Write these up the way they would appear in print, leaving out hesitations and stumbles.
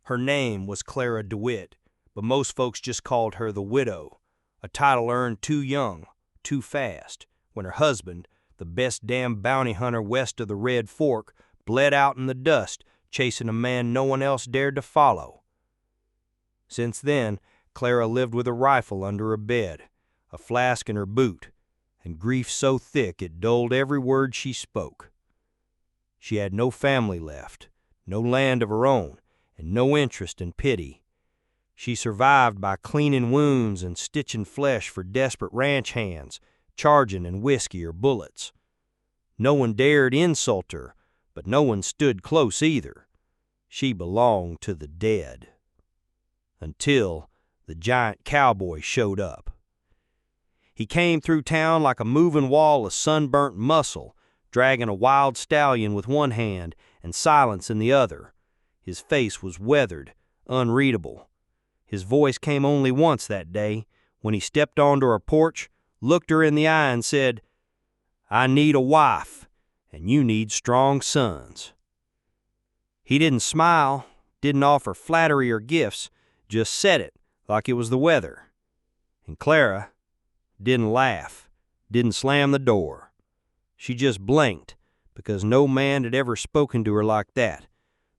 Her name was Clara DeWitt, but most folks just called her the Widow, a title earned too young, too fast, when her husband, the best damn bounty hunter west of the Red Fork, bled out in the dust chasing a man no one else dared to follow. Since then, Clara lived with a rifle under her bed, a flask in her boot, and grief so thick it dulled every word she spoke. She had no family left, no land of her own, and no interest in pity. She survived by cleaning wounds and stitching flesh for desperate ranch hands, charging in whiskey or bullets. No one dared insult her, but no one stood close either. She belonged to the dead. Until the giant Cowboy showed up. He came through town like a moving wall of sunburnt muscle, dragging a wild stallion with one hand and silence in the other. His face was weathered, unreadable. His voice came only once that day, when he stepped onto her porch, looked her in the eye and said, "I need a wife, and you need strong sons." He didn't smile, didn't offer flattery or gifts, just said it like it was the weather. And Clara didn't laugh, didn't slam the door. She just blinked, because no man had ever spoken to her like that,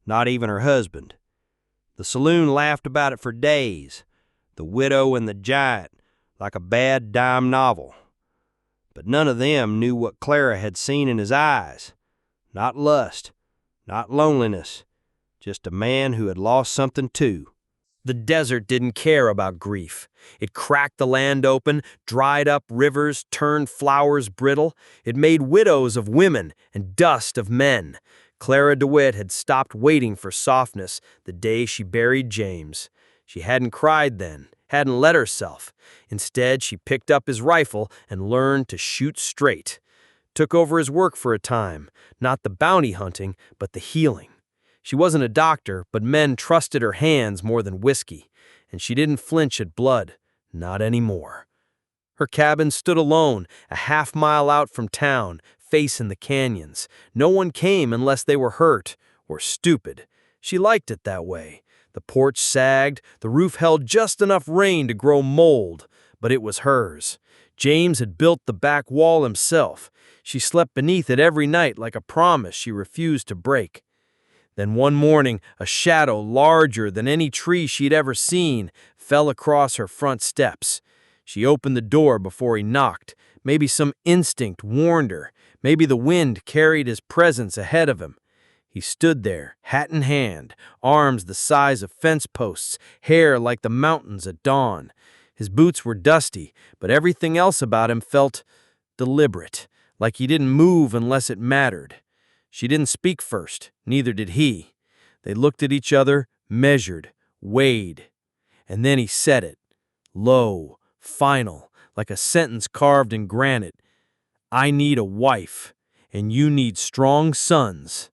not even her husband. The saloon laughed about it for days, the widow and the giant, like a bad dime novel. But none of them knew what Clara had seen in his eyes. Not lust, not loneliness, just a man who had lost something too. The desert didn't care about grief. It cracked the land open, dried up rivers, turned flowers brittle. It made widows of women and dust of men. Clara DeWitt had stopped waiting for softness the day she buried James. She hadn't cried then, hadn't let herself. Instead, she picked up his rifle and learned to shoot straight. Took over his work for a time, not the bounty hunting, but the healing. She wasn't a doctor, but men trusted her hands more than whiskey, and she didn't flinch at blood, not anymore. Her cabin stood alone, a half-mile out from town, facing the canyons. No one came unless they were hurt or stupid. She liked it that way. The porch sagged, the roof held just enough rain to grow mold, but it was hers. James had built the back wall himself. She slept beneath it every night like a promise she refused to break. Then one morning, a shadow larger than any tree she'd ever seen fell across her front steps. She opened the door before he knocked. Maybe some instinct warned her. Maybe the wind carried his presence ahead of him. He stood there, hat in hand, arms the size of fence posts, hair like the mountains at dawn. His boots were dusty, but everything else about him felt deliberate, like he didn't move unless it mattered. She didn't speak first, neither did he. They looked at each other, measured, weighed. And then he said it, low, final, like a sentence carved in granite. "I need a wife, and you need strong sons."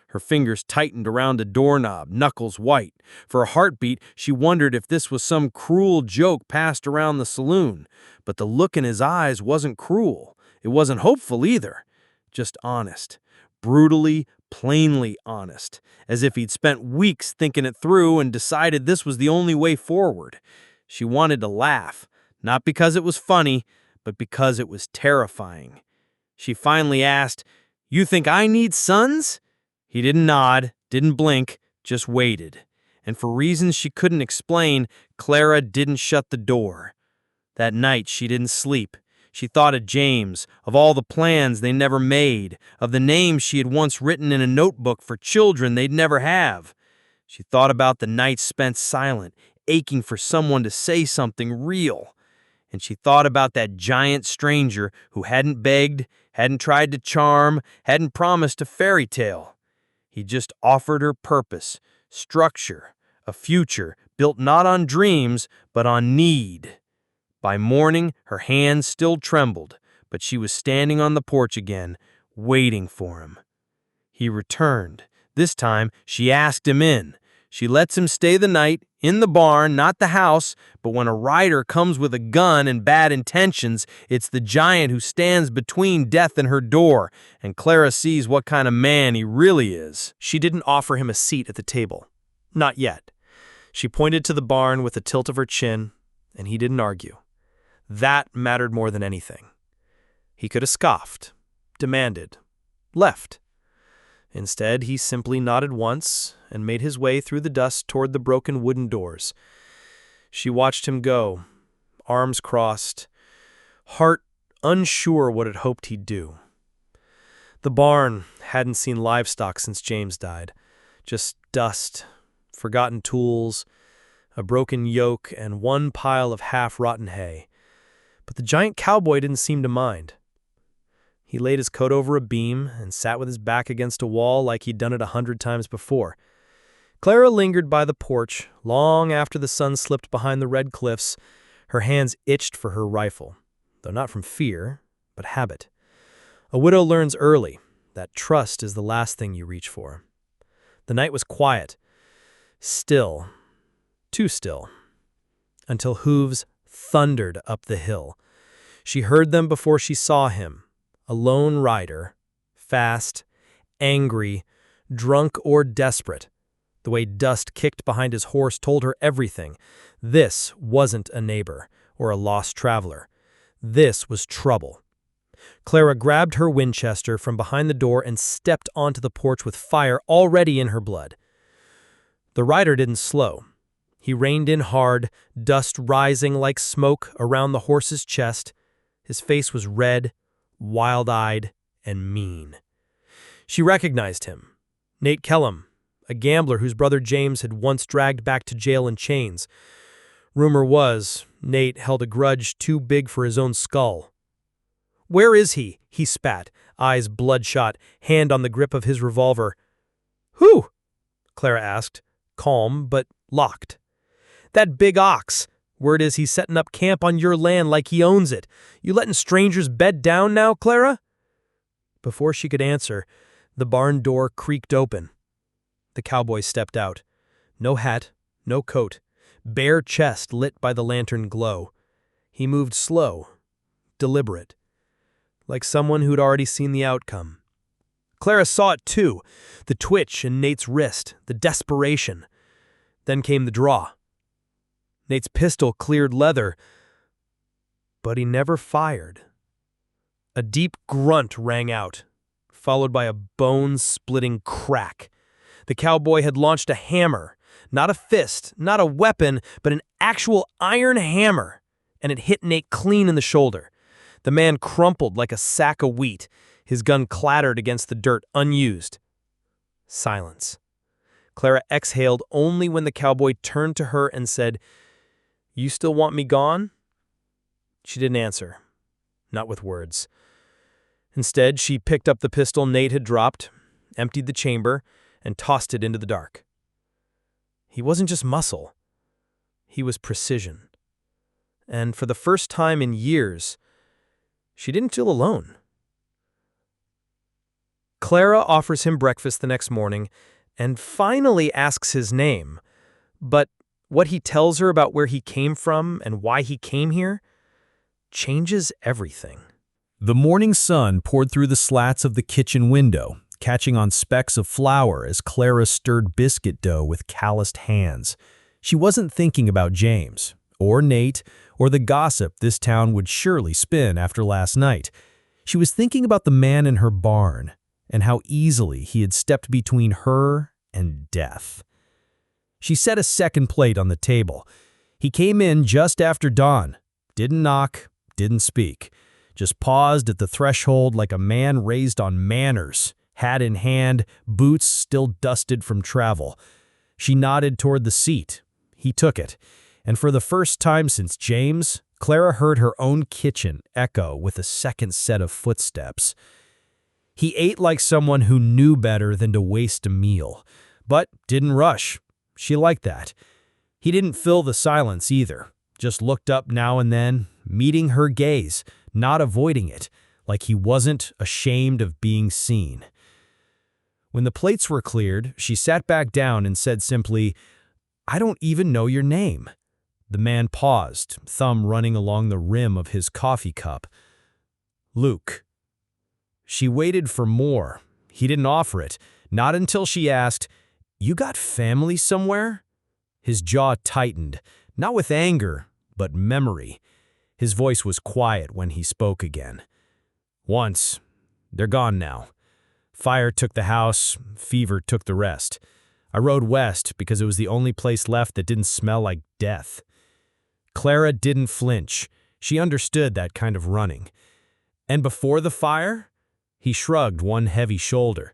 Her fingers tightened around a doorknob, knuckles white. For a heartbeat, she wondered if this was some cruel joke passed around the saloon. But the look in his eyes wasn't cruel. It wasn't hopeful either. Just honest. Brutally, plainly honest, as if he'd spent weeks thinking it through and decided this was the only way forward. She wanted to laugh, not because it was funny, but because it was terrifying. She finally asked, "You think I need sons?" He didn't nod, didn't blink, just waited. And for reasons she couldn't explain, Clara didn't shut the door. That night she didn't sleep. She thought of James, of all the plans they never made, of the names she had once written in a notebook for children they'd never have. She thought about the nights spent silent, aching for someone to say something real. And she thought about that giant stranger who hadn't begged, hadn't tried to charm, hadn't promised a fairy tale. He just offered her purpose, structure, a future built not on dreams, but on need. By morning, her hands still trembled, but she was standing on the porch again, waiting for him. He returned. This time, she asked him in. She lets him stay the night, in the barn, not the house, but when a rider comes with a gun and bad intentions, it's the giant who stands between death and her door, and Clara sees what kind of man he really is. She didn't offer him a seat at the table. Not yet. She pointed to the barn with a tilt of her chin, and he didn't argue. That mattered more than anything. He could have scoffed, demanded, left. Instead, he simply nodded once and made his way through the dust toward the broken wooden doors. She watched him go, arms crossed, heart unsure what it hoped he'd do. The barn hadn't seen livestock since James died. Just dust, forgotten tools, a broken yoke, and one pile of half-rotten hay. But the giant cowboy didn't seem to mind. He laid his coat over a beam and sat with his back against a wall like he'd done it 100 times before. Clara lingered by the porch long after the sun slipped behind the red cliffs. Her hands itched for her rifle, though not from fear, but habit. A widow learns early that trust is the last thing you reach for. The night was quiet, still, too still, until hooves thundered up the hill. She heard them before she saw him, a lone rider, fast, angry, drunk or desperate. The way dust kicked behind his horse told her everything. This wasn't a neighbor or a lost traveler. This was trouble. Clara grabbed her Winchester from behind the door and stepped onto the porch with fire already in her blood. The rider didn't slow. He reined in hard, dust rising like smoke around the horse's chest. His face was red, wild-eyed, and mean. She recognized him. Nate Kellum, a gambler whose brother James had once dragged back to jail in chains. Rumor was, Nate held a grudge too big for his own skull. "Where is he?" he spat, eyes bloodshot, hand on the grip of his revolver. "Who?" Clara asked, calm but locked. "That big ox. Word is he's setting up camp on your land like he owns it. You letting strangers bed down now, Clara?" Before she could answer, the barn door creaked open. The cowboy stepped out. No hat, no coat, bare chest lit by the lantern glow. He moved slow, deliberate, like someone who'd already seen the outcome. Clara saw it too, the twitch in Nate's wrist, the desperation. Then came the draw. Nate's pistol cleared leather, but he never fired. A deep grunt rang out, followed by a bone-splitting crack. The cowboy had launched a hammer, not a fist, not a weapon, but an actual iron hammer, and it hit Nate clean in the shoulder. The man crumpled like a sack of wheat. His gun clattered against the dirt, unused. Silence. Clara exhaled only when the cowboy turned to her and said, "You still want me gone?" She didn't answer, not with words. Instead, she picked up the pistol Nate had dropped, emptied the chamber, and tossed it into the dark. He wasn't just muscle. He was precision. And for the first time in years, she didn't feel alone. Clara offers him breakfast the next morning and finally asks his name, but what he tells her about where he came from and why he came here changes everything. The morning sun poured through the slats of the kitchen window, catching on specks of flour as Clara stirred biscuit dough with calloused hands. She wasn't thinking about James, or Nate, or the gossip this town would surely spin after last night. She was thinking about the man in her barn, and how easily he had stepped between her and death. She set a second plate on the table. He came in just after dawn, didn't knock, didn't speak, just paused at the threshold like a man raised on manners, hat in hand, boots still dusted from travel. She nodded toward the seat. He took it, and for the first time since James, Clara heard her own kitchen echo with a second set of footsteps. He ate like someone who knew better than to waste a meal, but didn't rush. She liked that. He didn't fill the silence either, just looked up now and then, meeting her gaze, not avoiding it, like he wasn't ashamed of being seen. When the plates were cleared, she sat back down and said simply, "I don't even know your name." The man paused, thumb running along the rim of his coffee cup. "Luke." She waited for more. He didn't offer it, not until she asked, "You got family somewhere?" His jaw tightened, not with anger, but memory. His voice was quiet when he spoke again. "Once. They're gone now. Fire took the house, fever took the rest. I rode west because it was the only place left that didn't smell like death." Clara didn't flinch. She understood that kind of running. "And before the fire?" He shrugged one heavy shoulder.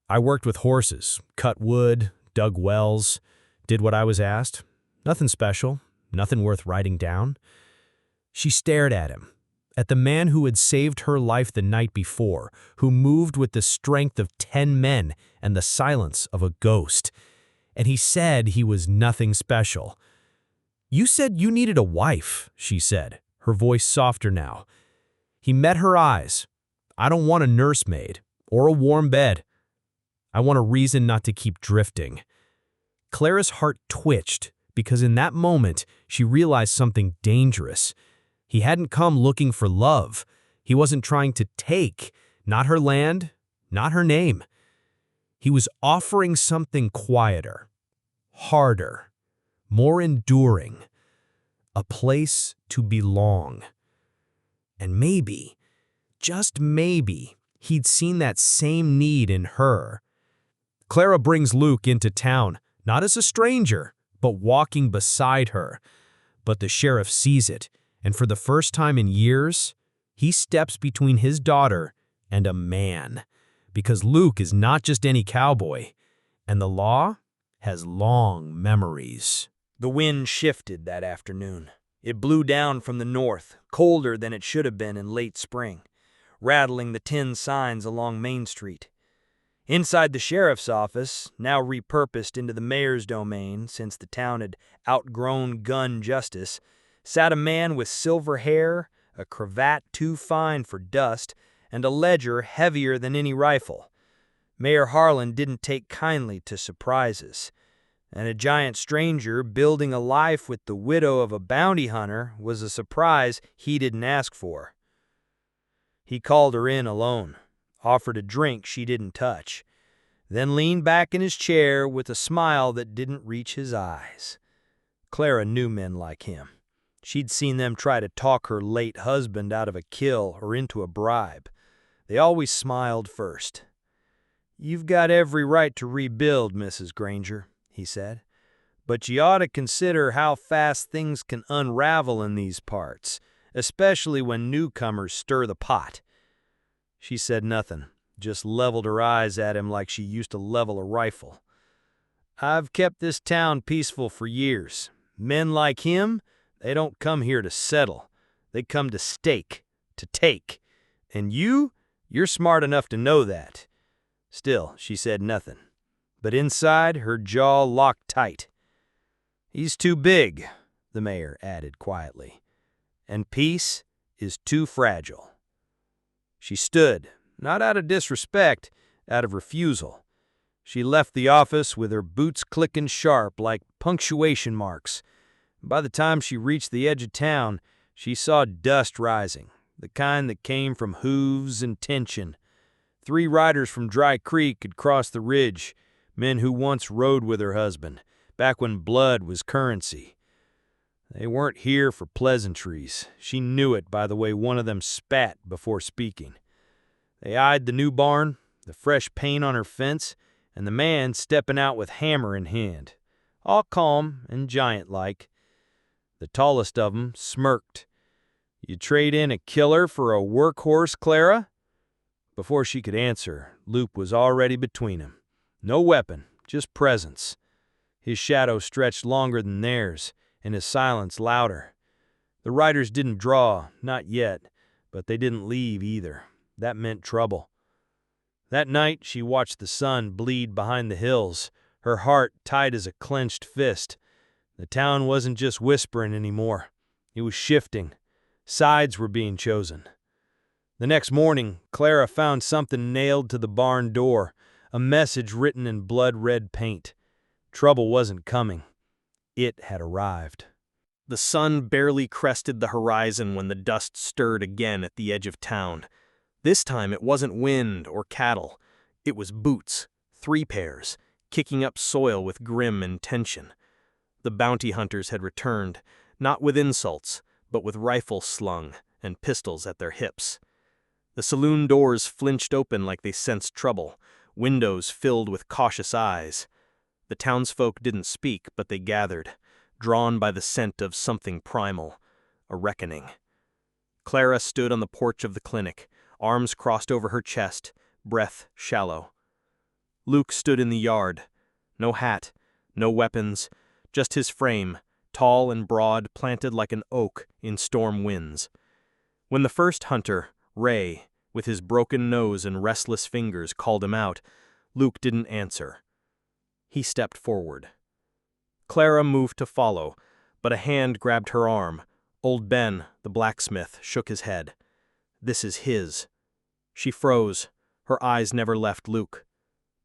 "I worked with horses, cut wood, dug wells, did what I was asked. Nothing special, nothing worth writing down." She stared at him, at the man who had saved her life the night before, who moved with the strength of 10 men and the silence of a ghost. And he said he was nothing special. "You said you needed a wife," she said, her voice softer now. He met her eyes. "I don't want a nursemaid or a warm bed. I want a reason not to keep drifting." Clara's heart twitched because in that moment she realized something dangerous. He hadn't come looking for love. He wasn't trying to take, not her land, not her name. He was offering something quieter, harder, more enduring, a place to belong. And maybe, just maybe, he'd seen that same need in her. Clara brings Luke into town, not as a stranger, but walking beside her. But the sheriff sees it, and for the first time in years, he steps between his daughter and a man. Because Luke is not just any cowboy, and the law has long memories. The wind shifted that afternoon. It blew down from the north, colder than it should have been in late spring, rattling the tin signs along Main Street. Inside the sheriff's office, now repurposed into the mayor's domain since the town had outgrown gun justice, sat a man with silver hair, a cravat too fine for dust, and a ledger heavier than any rifle. Mayor Harlan didn't take kindly to surprises, and a giant stranger building a life with the widow of a bounty hunter was a surprise he didn't ask for. He called her in alone, offered a drink she didn't touch, then leaned back in his chair with a smile that didn't reach his eyes. Clara knew men like him. She'd seen them try to talk her late husband out of a kill or into a bribe. They always smiled first. "You've got every right to rebuild, Mrs. Granger," he said, "but you ought to consider how fast things can unravel in these parts, especially when newcomers stir the pot." She said nothing, just leveled her eyes at him like she used to level a rifle. "I've kept this town peaceful for years. Men like him, they don't come here to settle. They come to stake, to take. And you're smart enough to know that." Still, she said nothing, but inside her jaw locked tight. "He's too big," the mayor added quietly, "and peace is too fragile." She stood, not out of disrespect, out of refusal. She left the office with her boots clicking sharp like punctuation marks. By the time she reached the edge of town, she saw dust rising, the kind that came from hooves and tension. 3 riders from Dry Creek had crossed the ridge, men who once rode with her husband, back when blood was currency. They weren't here for pleasantries. She knew it by the way one of them spat before speaking. They eyed the new barn, the fresh paint on her fence, and the man stepping out with hammer in hand, all calm and giant-like. The tallest of them smirked. "You trade in a killer for a workhorse, Clara?" Before she could answer, Luke was already between them. No weapon, just presence. His shadow stretched longer than theirs, and his silence louder. The riders didn't draw, not yet, but they didn't leave either. That meant trouble. That night she watched the sun bleed behind the hills, her heart tight as a clenched fist. The town wasn't just whispering anymore. It was shifting. Sides were being chosen. The next morning, Clara found something nailed to the barn door, a message written in blood-red paint. Trouble wasn't coming. It had arrived. The sun barely crested the horizon when the dust stirred again at the edge of town. This time it wasn't wind or cattle. It was boots, 3 pairs, kicking up soil with grim intention. The bounty hunters had returned, not with insults, but with rifles slung and pistols at their hips. The saloon doors flinched open like they sensed trouble, windows filled with cautious eyes. The townsfolk didn't speak, but they gathered, drawn by the scent of something primal, a reckoning. Clara stood on the porch of the clinic, arms crossed over her chest, breath shallow. Luke stood in the yard. No hat, no weapons, just his frame, tall and broad, planted like an oak in storm winds. When the first hunter, Ray, with his broken nose and restless fingers, called him out, Luke didn't answer. He stepped forward. Clara moved to follow, but a hand grabbed her arm. Old Ben, the blacksmith, shook his head. This is his. She froze. Her eyes never left Luke.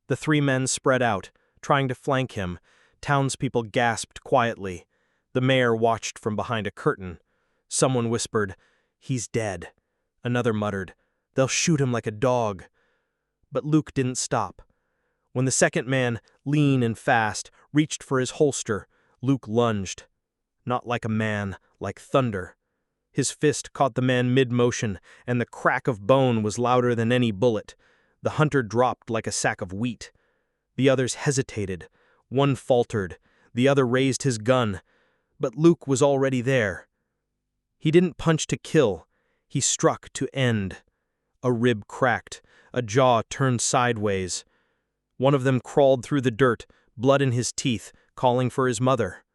The three men spread out, trying to flank him. Townspeople gasped quietly. The mayor watched from behind a curtain. Someone whispered, "He's dead." Another muttered, "They'll shoot him like a dog." But Luke didn't stop. When the second man, lean and fast, reached for his holster, Luke lunged. Not like a man, like thunder. His fist caught the man mid-motion, and the crack of bone was louder than any bullet. The hunter dropped like a sack of wheat. The others hesitated. One faltered. The other raised his gun. But Luke was already there. He didn't punch to kill. He struck to end. A rib cracked. A jaw turned sideways. One of them crawled through the dirt, blood in his teeth, calling for his mother.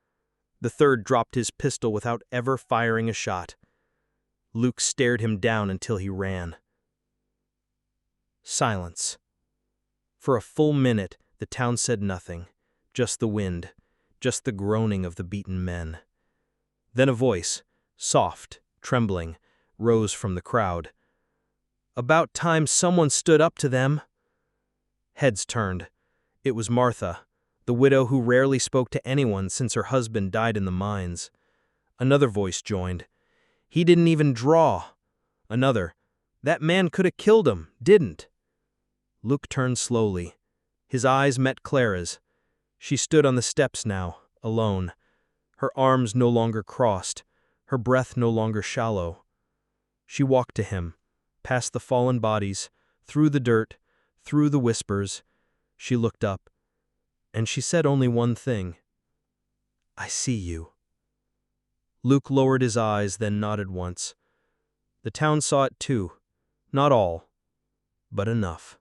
The third dropped his pistol without ever firing a shot. Luke stared him down until he ran. Silence. For a full minute, the town said nothing, just the wind, just the groaning of the beaten men. Then a voice, soft, trembling, rose from the crowd. "About time someone stood up to them." Heads turned. It was Martha, the widow who rarely spoke to anyone since her husband died in the mines. Another voice joined. "He didn't even draw." Another, "That man could have killed him, didn't." Luke turned slowly. His eyes met Clara's. She stood on the steps now, alone. Her arms no longer crossed, her breath no longer shallow. She walked to him, past the fallen bodies, through the dirt, through the whispers. She looked up, and she said only one thing. "I see you." Luke lowered his eyes, then nodded once. The town saw it too. Not all, but enough.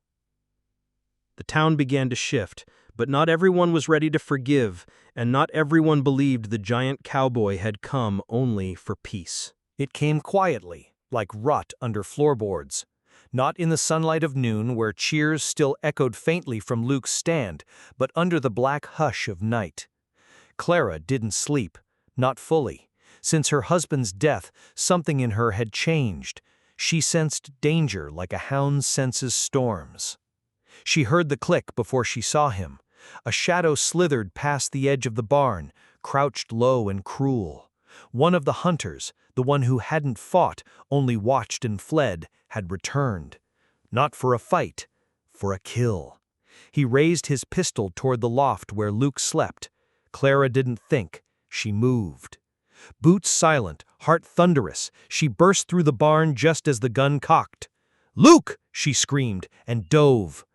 The town began to shift, but not everyone was ready to forgive, and not everyone believed the giant cowboy had come only for peace. It came quietly, like rot under floorboards. Not in the sunlight of noon where cheers still echoed faintly from Luke's stand, but under the black hush of night. Clara didn't sleep, not fully. Since her husband's death, something in her had changed. She sensed danger like a hound senses storms. She heard the click before she saw him. A shadow slithered past the edge of the barn, crouched low and cruel. One of the hunters, the one who hadn't fought, only watched and fled, had returned. Not for a fight, for a kill. He raised his pistol toward the loft where Luke slept. Clara didn't think, she moved. Boots silent, heart thunderous, she burst through the barn just as the gun cocked. "Luke!" she screamed, and dove.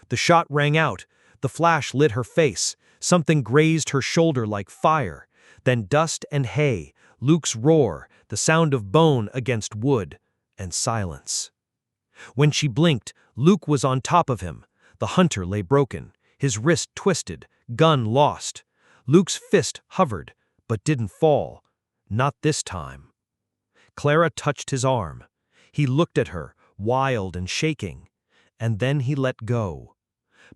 The shot rang out. The flash lit her face. Something grazed her shoulder like fire. Then dust and hay, Luke's roar, the sound of bone against wood, and silence. When she blinked, Luke was on top of him. The hunter lay broken, his wrist twisted, gun lost. Luke's fist hovered, but didn't fall. Not this time. Clara touched his arm. He looked at her, wild and shaking, and then he let go.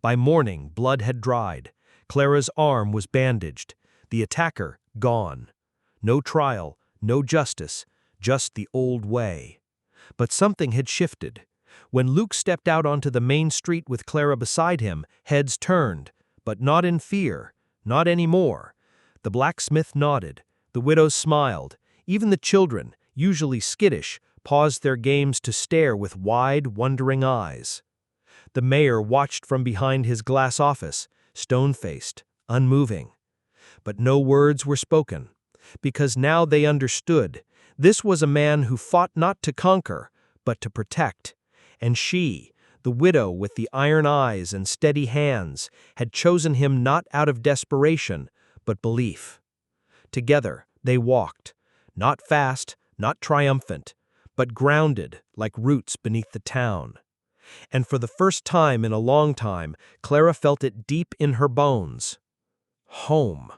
By morning, blood had dried. Clara's arm was bandaged. The attacker gone. No trial, no justice, just the old way. But something had shifted. When Luke stepped out onto the main street with Clara beside him, heads turned, but not in fear, not anymore. The blacksmith nodded. The widows smiled. Even the children, usually skittish, paused their games to stare with wide, wondering eyes. The mayor watched from behind his glass office, stone-faced, unmoving. But no words were spoken, because now they understood this was a man who fought not to conquer, but to protect, and she, the widow with the iron eyes and steady hands, had chosen him not out of desperation, but belief. Together they walked, not fast, not triumphant, but grounded like roots beneath the town. And for the first time in a long time, Clara felt it deep in her bones. Home.